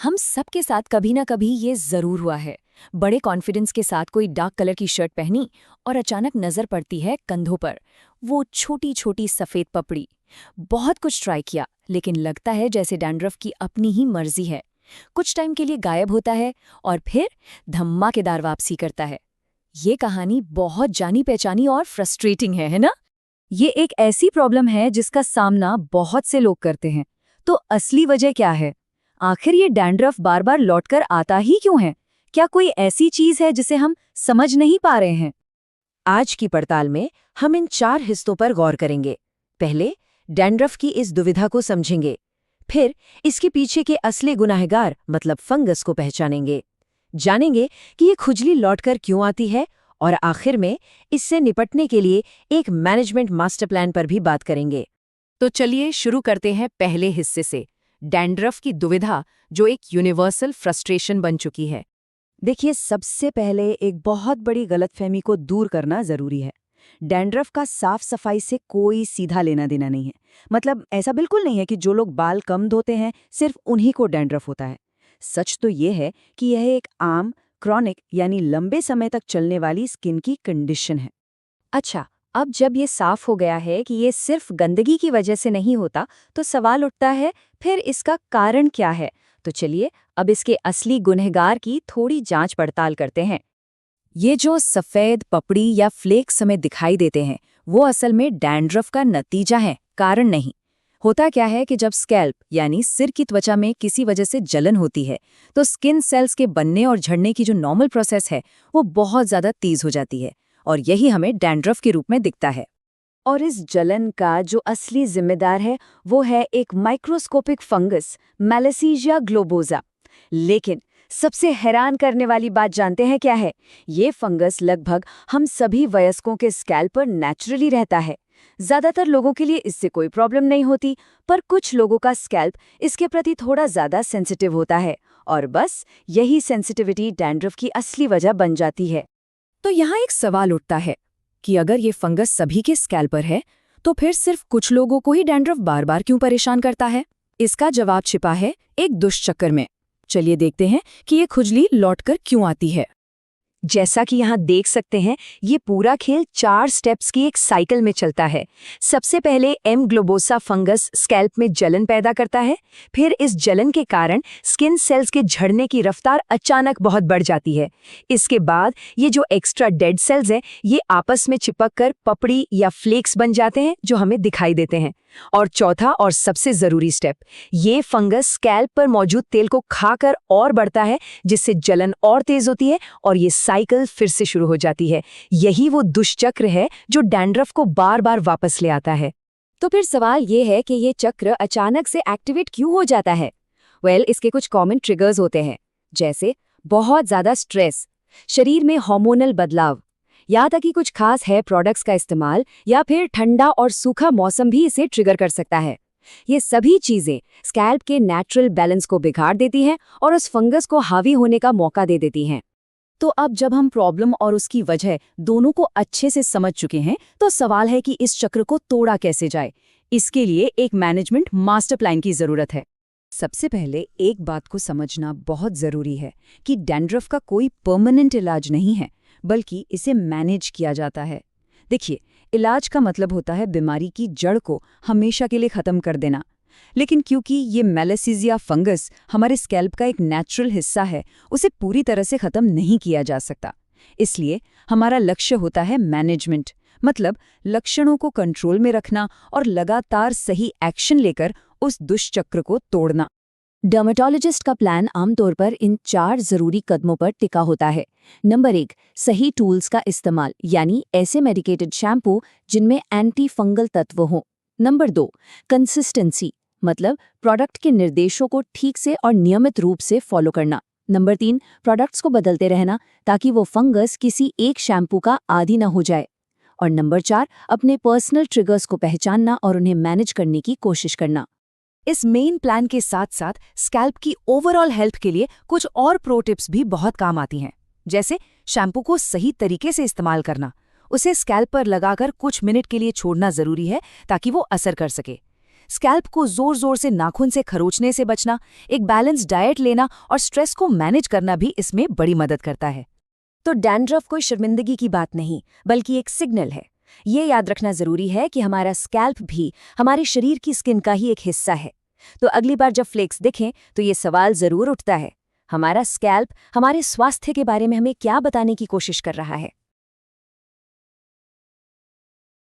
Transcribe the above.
हम सबके साथ कभी ना कभी ये जरूर हुआ है। बड़े कॉन्फिडेंस के साथ कोई डार्क कलर की शर्ट पहनी और अचानक नजर पड़ती है कंधों पर वो छोटी छोटी सफेद पपड़ी। बहुत कुछ ट्राई किया लेकिन लगता है जैसे डैंड्रफ की अपनी ही मर्जी है। कुछ टाइम के लिए गायब होता है और फिर धमाकेदार वापसी करता है। ये कहानी बहुत जानी पहचानी और फ्रस्ट्रेटिंग है ना? ये एक ऐसी प्रॉब्लम है जिसका सामना बहुत से लोग करते हैं। तो असली वजह क्या है? आखिर ये डैंड्रफ बार बार लौटकर आता ही क्यों है? क्या कोई ऐसी चीज है जिसे हम समझ नहीं पा रहे हैं? आज की पड़ताल में हम इन 4 हिस्सों पर गौर करेंगे। पहले डैंड्रफ की इस दुविधा को समझेंगे, फिर इसके पीछे के असली गुनाहगार मतलब फंगस को पहचानेंगे, जानेंगे कि ये खुजली लौटकर क्यों आती है और आखिर में इससे निपटने के लिए एक मैनेजमेंट मास्टर प्लान पर भी बात करेंगे। तो चलिए शुरू करते हैं पहले हिस्से से, डैंड्रफ की दुविधा जो एक यूनिवर्सल फ्रस्ट्रेशन बन चुकी है। देखिए, सबसे पहले एक बहुत बड़ी गलतफहमी को दूर करना जरूरी है। डैंड्रफ का साफ सफाई से कोई सीधा लेना देना नहीं है। मतलब ऐसा बिल्कुल नहीं है कि जो लोग बाल कम धोते हैं सिर्फ उन्हीं को डैंड्रफ होता है। सच तो ये है कि यह एक आम क्रॉनिक यानी लंबे समय तक चलने वाली स्किन की कंडीशन है। अच्छा, अब जब ये साफ हो गया है कि ये सिर्फ गंदगी की वजह से नहीं होता, तो सवाल उठता है फिर इसका कारण क्या है? तो चलिए अब इसके असली गुनहगार की थोड़ी जांच पड़ताल करते हैं। ये जो सफेद पपड़ी या फ्लेक्स हमें दिखाई देते हैं, वो असल में डैंड्रफ का नतीजा है, कारण नहीं। होता क्या है कि जब स्कैल्प यानी सिर की त्वचा में किसी वजह से जलन होती है, तो स्किन सेल्स के बनने और झड़ने की जो नॉर्मल प्रोसेस है, वो बहुत ज़्यादा तेज हो जाती है और यही हमें डैंड्रफ के रूप में दिखता है। और इस जलन का जो असली जिम्मेदार है वो है एक माइक्रोस्कोपिक फंगस मैलासीजिया ग्लोबोजा। लेकिन सबसे हैरान करने वाली बात जानते हैं क्या है? ये फंगस लगभग हम सभी वयस्कों के स्कैल्प पर नेचुरली रहता है। ज्यादातर लोगों के लिए इससे कोई प्रॉब्लम नहीं होती, पर कुछ लोगों का स्कैल्प इसके प्रति थोड़ा ज्यादा सेंसिटिव होता है और बस यही सेंसिटिविटी डैंड्रफ की असली वजह बन जाती है। तो यहाँ एक सवाल उठता है कि अगर ये फंगस सभी के स्कैल्प पर है, तो फिर सिर्फ कुछ लोगों को ही डैंड्रफ बार बार क्यों परेशान करता है? इसका जवाब छिपा है एक दुष्चक्र में। चलिए देखते हैं कि ये खुजली लौटकर क्यों आती है। जैसा कि यहाँ देख सकते हैं, ये पूरा खेल 4 स्टेप्स की एक साइकिल में चलता है। सबसे पहले एम ग्लोबोसा फंगस स्कैल्प में जलन पैदा करता है। फिर इस जलन के कारण स्किन सेल्स के झड़ने की रफ्तार अचानक बहुत बढ़ जाती है। इसके बाद ये जो एक्स्ट्रा डेड सेल्स हैं, ये आपस में चिपक कर पपड़ी या फ्लेक्स बन जाते हैं जो हमें दिखाई देते हैं। और चौथा और सबसे जरूरी स्टेप, ये फंगस स्कैल्प पर मौजूद तेल को खाकर और बढ़ता है, जिससे जलन और तेज होती है और ये साइकिल फिर से शुरू हो जाती है। यही वो दुष्चक्र है जो डैंड्रफ को बार बार वापस ले आता है। तो फिर सवाल ये है कि ये चक्र अचानक से एक्टिवेट क्यों हो जाता है? इसके कुछ कॉमन ट्रिगर्स होते हैं, जैसे बहुत ज्यादा स्ट्रेस, शरीर में हार्मोनल बदलाव, या तक कि कुछ खास हेयर प्रोडक्ट्स का इस्तेमाल, या फिर ठंडा और सूखा मौसम भी इसे ट्रिगर कर सकता है। ये सभी चीजें स्कैल्प के नेचुरल बैलेंस को बिगाड़ देती हैं और उस फंगस को हावी होने का मौका दे देती हैं। तो अब जब हम प्रॉब्लम और उसकी वजह दोनों को अच्छे से समझ चुके हैं, तो सवाल है कि इस चक्र को तोड़ा कैसे जाए। इसके लिए एक मैनेजमेंट मास्टर प्लान की जरूरत है। सबसे पहले एक बात को समझना बहुत जरूरी है कि डैंड्रफ का कोई परमानेंट इलाज नहीं है, बल्कि इसे मैनेज किया जाता है। देखिए, इलाज का मतलब होता है बीमारी की जड़ को हमेशा के लिए खत्म कर देना। लेकिन क्योंकि ये मैलासीजिया फंगस हमारे स्कैल्प का एक नेचुरल हिस्सा है, उसे पूरी तरह से खत्म नहीं किया जा सकता। इसलिए हमारा लक्ष्य होता है मैनेजमेंट, मतलब लक्षणों को कंट्रोल में रखना और लगातार सही एक्शन लेकर उस दुष्चक्र को तोड़ना। डर्मेटोलॉजिस्ट का प्लान आमतौर पर इन 4 जरूरी कदमों पर टिका होता है। नंबर 1, सही टूल्स का इस्तेमाल, यानी ऐसे मेडिकेटेड शैम्पू जिनमें एंटी फंगल तत्व हों। नंबर 2, कंसिस्टेंसी, मतलब प्रोडक्ट के निर्देशों को ठीक से और नियमित रूप से फॉलो करना। नंबर 3, प्रोडक्ट्स को बदलते रहना ताकि वो फंगस किसी एक शैम्पू का आदी न हो जाए। और नंबर 4, अपने पर्सनल ट्रिगर्स को पहचानना और उन्हें मैनेज करने की कोशिश करना। इस मेन प्लान के साथ साथ स्कैल्प की ओवरऑल हेल्थ के लिए कुछ और प्रो टिप्स भी बहुत काम आती हैं, जैसे शैम्पू को सही तरीके से इस्तेमाल करना, उसे स्कैल्प पर लगाकर कुछ मिनट के लिए छोड़ना जरूरी है ताकि वो असर कर सके। स्कैल्प को जोर जोर से नाखून से खरोचने से बचना, एक बैलेंस डाइट लेना और स्ट्रेस को मैनेज करना भी इसमें बड़ी मदद करता है। तो डैंड्रफ कोई शर्मिंदगी की बात नहीं, बल्कि एक सिग्नल है। ये याद रखना जरूरी है कि हमारा स्कैल्प भी हमारे शरीर की स्किन का ही एक हिस्सा है। तो अगली बार जब फ्लेक्स दिखें तो ये सवाल जरूर उठता है, हमारा स्कैल्प हमारे स्वास्थ्य के बारे में हमें क्या बताने की कोशिश कर रहा है।